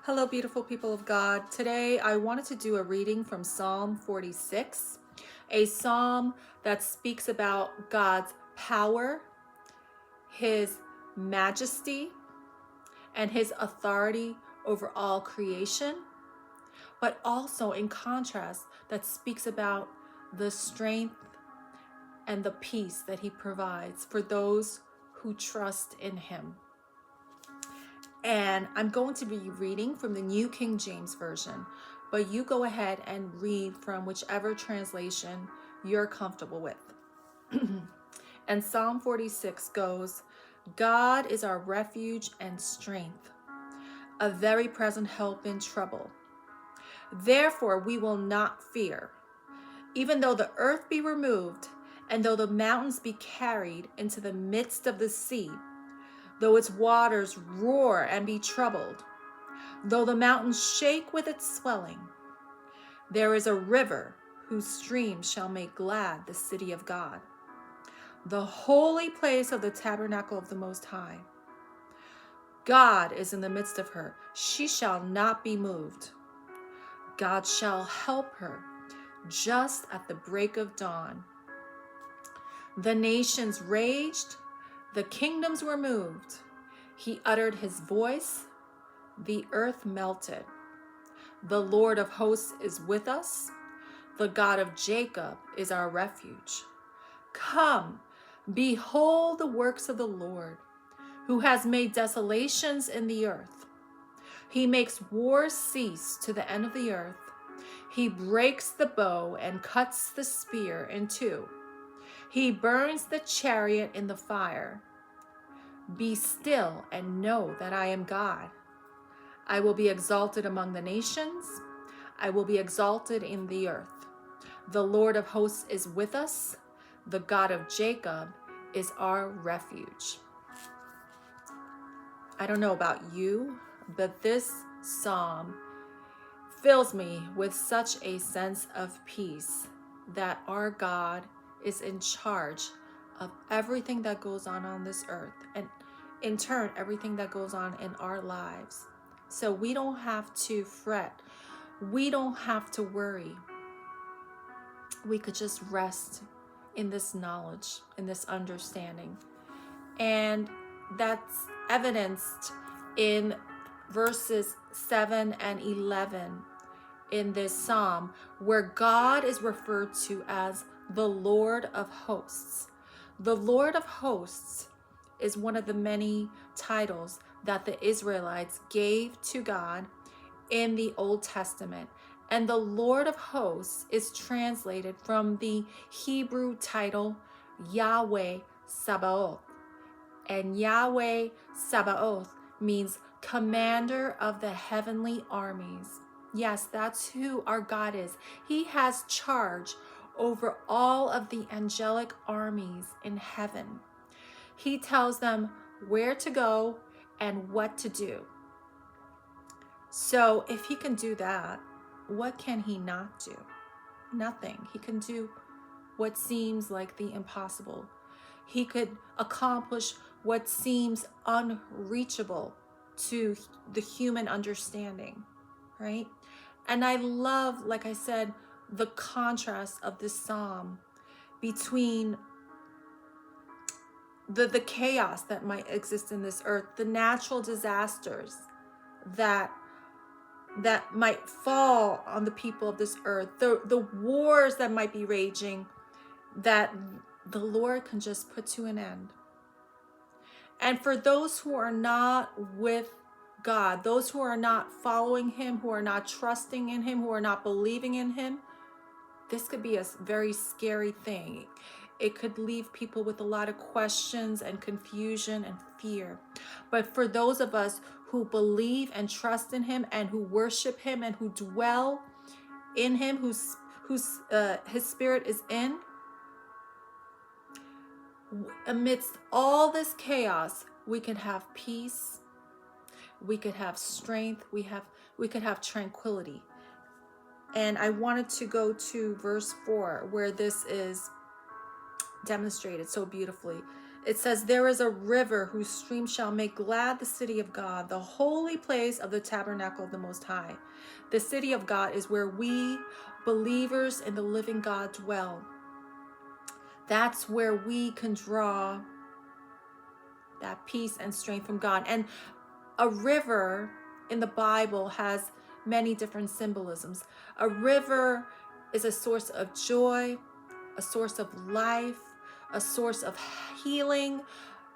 Hello, beautiful people of God. Today I wanted to do a reading from Psalm 46, a psalm that speaks about God's power, his majesty, and his authority over all creation, but also in contrast that speaks about the strength and the peace that he provides for those who trust in him. And I'm going to be reading from the New King James Version, but you go ahead and read from whichever translation you're comfortable with. And Psalm 46 goes, God is our refuge and strength, a very present help in trouble. Therefore we will not fear, even though the earth be removed, and though the mountains be carried into the midst of the sea, though its waters roar and be troubled, though the mountains shake with its swelling. There is a river whose streams shall make glad the city of God, the holy place of the tabernacle of the Most High. God is in the midst of her. She shall not be moved. God shall help her just at the break of dawn. The nations raged, the kingdoms were moved. He uttered his voice, the earth melted. The Lord of hosts is with us. The God of Jacob is our refuge. Come, behold the works of the Lord, who has made desolations in the earth. He makes wars cease to the end of the earth. He breaks the bow and cuts the spear in two. He burns the chariot in the fire. Be still and know that I am God. I will be exalted among the nations. I will be exalted in the earth. The Lord of hosts is with us. The God of Jacob is our refuge. I don't know about you, but this psalm fills me with such a sense of peace that our God is in charge of everything that goes on this earth, and in turn, everything that goes on in our lives. So we don't have to fret. We don't have to worry. We could just rest in this knowledge, in this understanding. And that's evidenced in verses 7 and 11 in this psalm, where God is referred to as the Lord of hosts. The Lord of hosts is one of the many titles that the Israelites gave to God in the Old Testament. And the Lord of hosts is translated from the Hebrew title Yahweh Sabaoth. And Yahweh Sabaoth means commander of the heavenly armies. Yes, that's who our God is. He has charge over all of the angelic armies in heaven. He tells them where to go and what to do. So if he can do that, what can he not do? Nothing. He can do what seems like the impossible. He could accomplish what seems unreachable to the human understanding, right? And I love, like I said, the contrast of this psalm between the chaos that might exist in this earth, the natural disasters that might fall on the people of this earth, the wars that might be raging, that the Lord can just put to an end. And for those who are not with God, those who are not following him, who are not trusting in him, who are not believing in him, this could be a very scary thing. It could leave people with a lot of questions and confusion and fear. But for those of us who believe and trust in him and who worship him and who dwell in him, whose his spirit is in, amidst all this chaos, we can have peace, we could have strength, we could have tranquility. And I wanted to go to verse 4, where this is demonstrated so beautifully. It says, there is a river whose stream shall make glad the city of God, the holy place of the tabernacle of the Most High. The city of God is where we, believers in the living God, dwell. That's where we can draw that peace and strength from God. And a river in the Bible has many different symbolisms. A river is a source of joy, a source of life, a source of healing,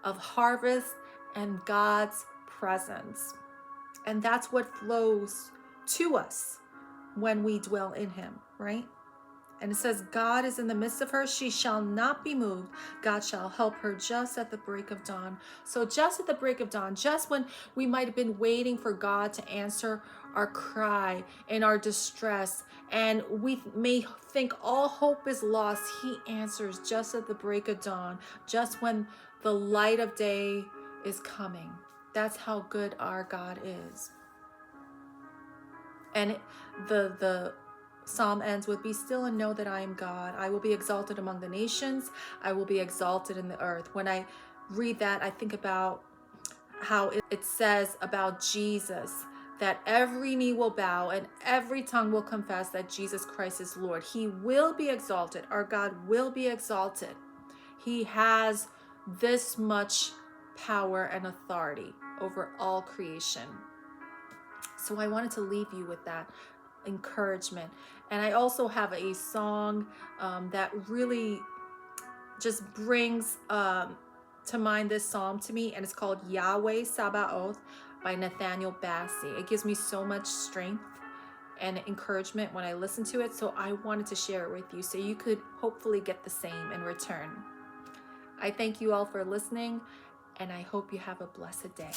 of harvest, and God's presence. And that's what flows to us when we dwell in him, right? And it says, God is in the midst of her. She shall not be moved. God shall help her just at the break of dawn. So just at the break of dawn, just when we might have been waiting for God to answer our cry and our distress, and we may think all hope is lost, he answers just at the break of dawn, just when the light of day is coming. That's how good our God is. And the Psalm ends with, be still and know that I am God. I will be exalted among the nations. I will be exalted in the earth. When I read that, I think about how it says about Jesus, that every knee will bow and every tongue will confess that Jesus Christ is Lord. He will be exalted. Our God will be exalted. He has this much power and authority over all creation. So I wanted to leave you with that encouragement. And I also have a song that really just brings to mind this psalm to me, and it's called Yahweh Sabaoth by Nathaniel Bassey. It gives me so much strength and encouragement when I listen to it, so I wanted to share it with you so you could hopefully get the same in return. I thank you all for listening, and I hope you have a blessed day.